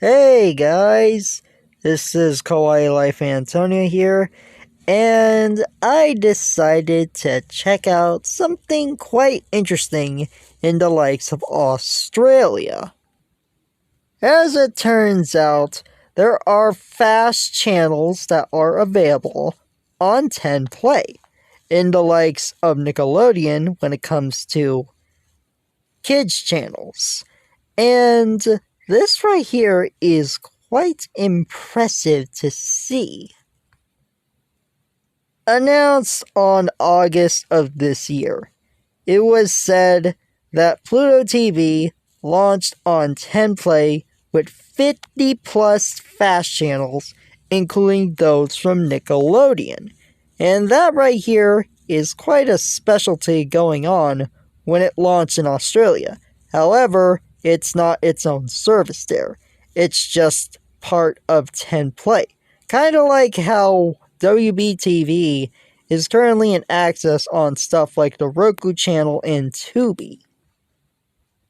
Hey guys, this is Kawaii Life Antonio here, and I decided to check out something quite interesting in the likes of Australia. As it turns out, there are fast channels that are available on TenPlay in the likes of Nickelodeon when it comes to kids channels. And this right here is quite impressive to see. Announced on August of this year, it was said that Pluto TV launched on TenPlay with 50 plus fast channels, including those from Nickelodeon. And that right here is quite a specialty going on when it launched in Australia. However, it's not its own service there. It's just part of TenPlay. Kind of like how WBTV is currently in access on stuff like the Roku channel and Tubi.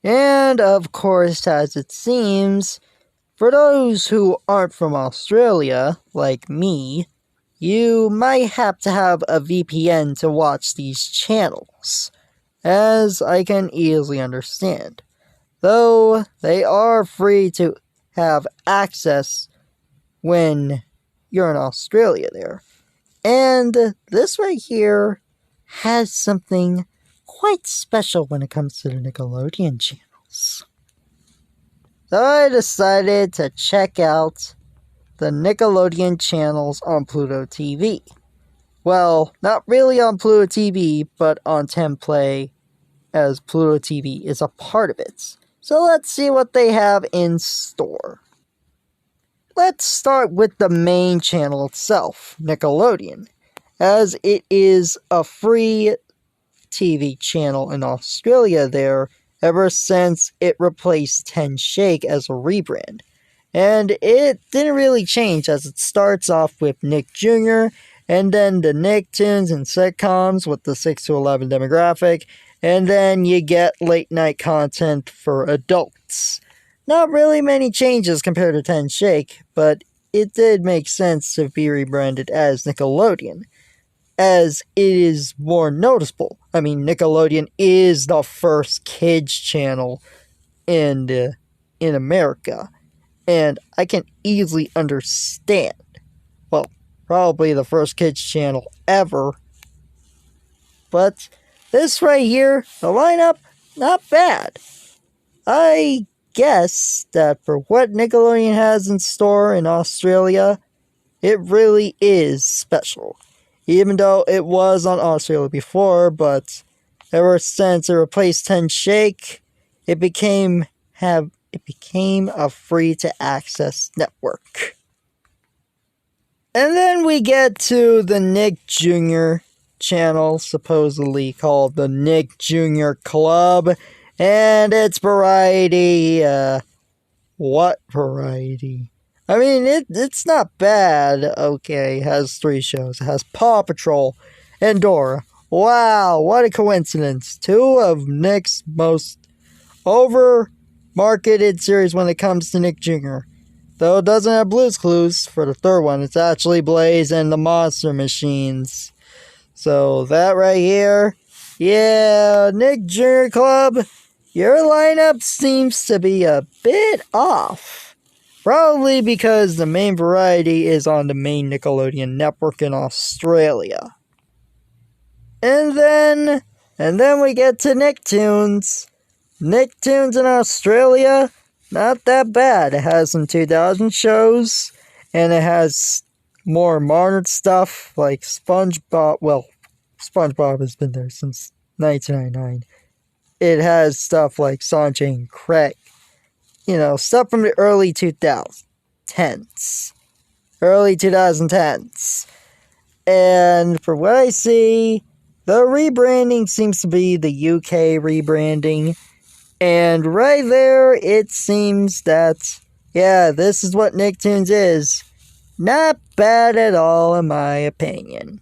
And of course, as it seems, for those who aren't from Australia, like me, you might have to have a VPN to watch these channels, as I can easily understand. Though they are free to have access when you're in Australia there. And this right here has something quite special when it comes to the Nickelodeon channels. So I decided to check out the Nickelodeon channels on Pluto TV. Well, not really on Pluto TV, but on TenPlay, as Pluto TV is a part of it. So let's see what they have in store. Let's start with the main channel itself, Nickelodeon, as it is a free TV channel in Australia there ever since it replaced Ten Shake as a rebrand. And it didn't really change, as it starts off with Nick Jr., and then the Nicktoons and sitcoms with the 6 to 11 demographic, and then you get late night content for adults. Not really many changes compared to Ten Shake, but it did make sense to be rebranded as Nickelodeon, as it is more noticeable. I mean, Nickelodeon is the first kids channel in America, and I can easily understand. Well, probably the first kids channel ever, but this right here, the lineup, not bad. I guess that for what Nickelodeon has in store in Australia, it really is special. Even though it was on Australia before, but ever since it replaced Ten Shake, it became a free-to-access network. And then we get to the Nick Jr. channel, supposedly called the Nick Jr. Club, and its variety, what variety? I mean, it's not bad, okay, it has 3 shows. It has Paw Patrol and Dora. Wow, what a coincidence. 2 of Nick's most over-marketed series when it comes to Nick Jr. Though it doesn't have Blue's Clues for the 3rd one. It's actually Blaze and the Monster Machines. So that right here, yeah, Nick Jr. Club, your lineup seems to be a bit off. Probably because the main variety is on the main Nickelodeon network in Australia. And then we get to Nicktoons. Nicktoons in Australia, not that bad. It has some 2000 shows, and it has more modern stuff like SpongeBob. Well, SpongeBob has been there since 1999. It has stuff like Sanjay and Craig. You know, stuff from the early 2010s. Early 2010s. And for what I see, the rebranding seems to be the UK rebranding. And right there, it seems that, yeah, this is what Nicktoons is. Not bad at all, in my opinion.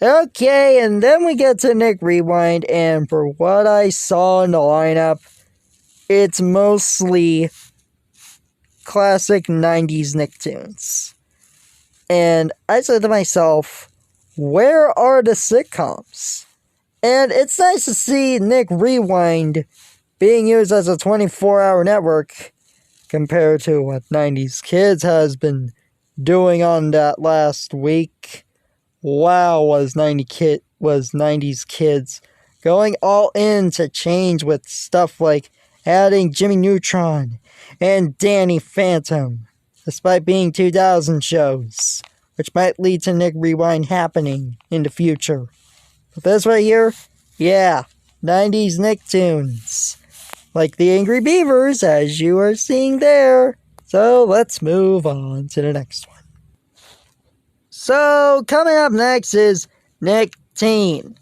Okay, and then we get to NickRewind, and for what I saw in the lineup, it's mostly classic 90s Nicktoons. And I said to myself, where are the sitcoms? And it's nice to see NickRewind being used as a 24-hour network compared to what 90s Kids has been doing on that last week. Wow, was 90s Kids going all in to change with stuff like adding Jimmy Neutron and Danny Phantom, despite being 2000 shows, which might lead to NickRewind happening in the future. But this right here, yeah, 90s Nicktoons, like the Angry Beavers, as you are seeing there. So let's move on to the next one. So coming up next is Nick Teen.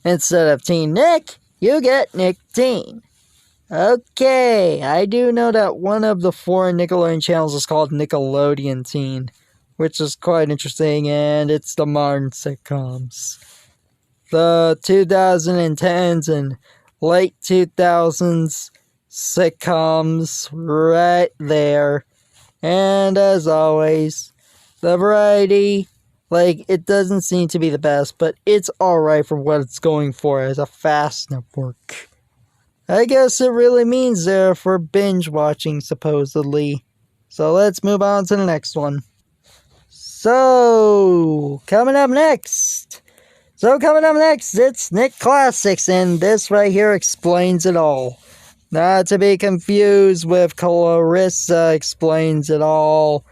Instead of Teen Nick, you get Nick Teen. Okay, I do know that one of the 4 Nickelodeon channels is called Nickelodeon Teen, which is quite interesting, and it's the modern sitcoms. The 2010s and late 2000s sitcoms right there. And as always, the variety, it doesn't seem to be the best, but it's alright for what it's going for as a fast network. I guess it really means there for binge watching, supposedly. So let's move on to the next one. So, coming up next, it's Nick Classics, and this right here explains it all. Not to be confused with Clarissa Explains It All.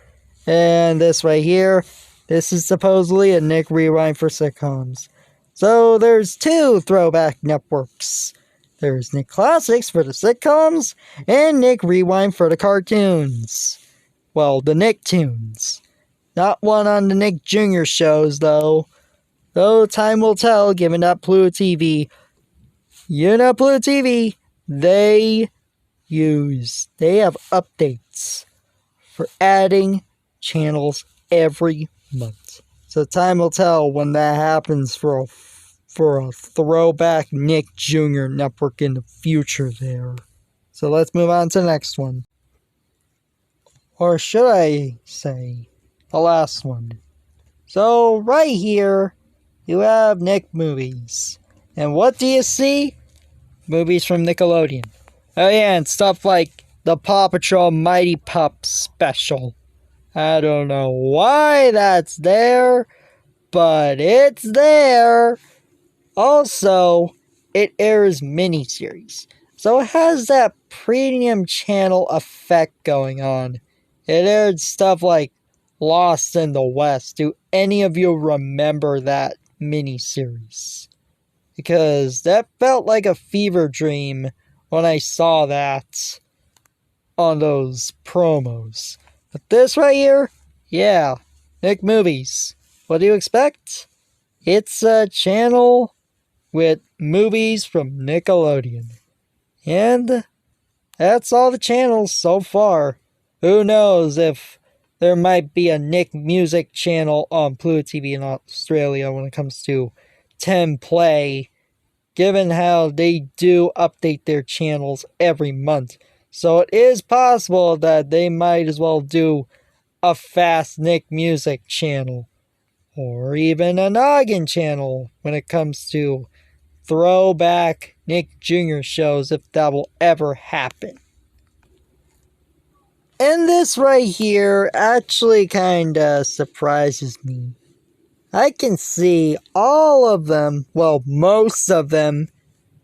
And this right here, this is supposedly a NickRewind for sitcoms. So there's 2 throwback networks. There's Nick Classics for the sitcoms, and NickRewind for the cartoons. Well, the Nicktoons. Not one on the Nick Jr. shows, though. Though time will tell, given that Pluto TV, Pluto TV, they have updates for adding channels every month. So time will tell when that happens for a throwback Nick Jr. network in the future there. So let's move on to the next one. Or should I say, the last one. So right here, you have Nick Movies. And what do you see? Movies from Nickelodeon. Oh yeah, and stuff like the Paw Patrol Mighty Pup special. I don't know why that's there, but it's there. Also, it airs miniseries, so it has that premium channel effect going on. It aired stuff like Lost in the West. Do any of you remember that miniseries? Because that felt like a fever dream when I saw that on those promos. But this right here, yeah, Nick Movies. What do you expect? It's a channel with movies from Nickelodeon. And that's all the channels so far. Who knows if there might be a Nick Music channel on Pluto TV in Australia when it comes to TenPlay, given how they do update their channels every month. So it is possible that they might as well do a fast Nick Music channel, or even a Noggin channel when it comes to throwback Nick Jr. shows, if that will ever happen. And this right here actually kinda surprises me. I can see all of them, well, most of them,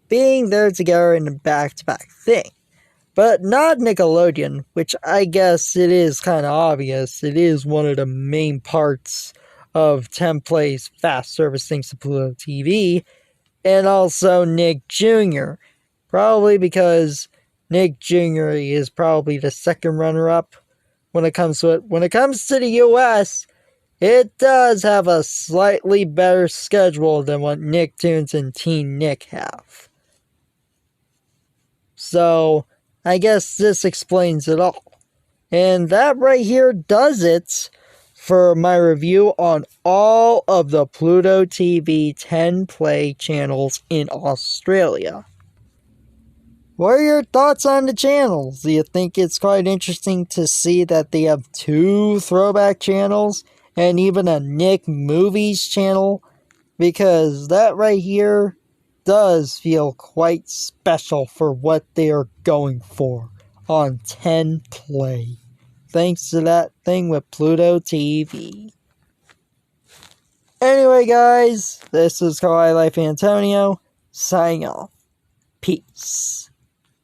being there together in a back-to-back thing. But not Nickelodeon, which I guess it is kind of obvious. It is one of the main parts of TenPlay's fast service thanks to Pluto TV. And also Nick Jr. Probably because Nick Jr. is probably the second runner-up when it comes to it. When it comes to the US, it does have a slightly better schedule than what Nicktoons and Teen Nick have. So, I guess this explains it all. And that right here does it for my review on all of the Pluto TV TenPlay channels in Australia. What are your thoughts on the channels? Do you think it's quite interesting to see that they have 2 throwback channels and even a Nick Movies channel? Because that right here does feel quite special for what they are going for on TenPlay. Thanks to that thing with Pluto TV. Anyway, guys, this is Kawaii Life Antonio, signing off. Peace.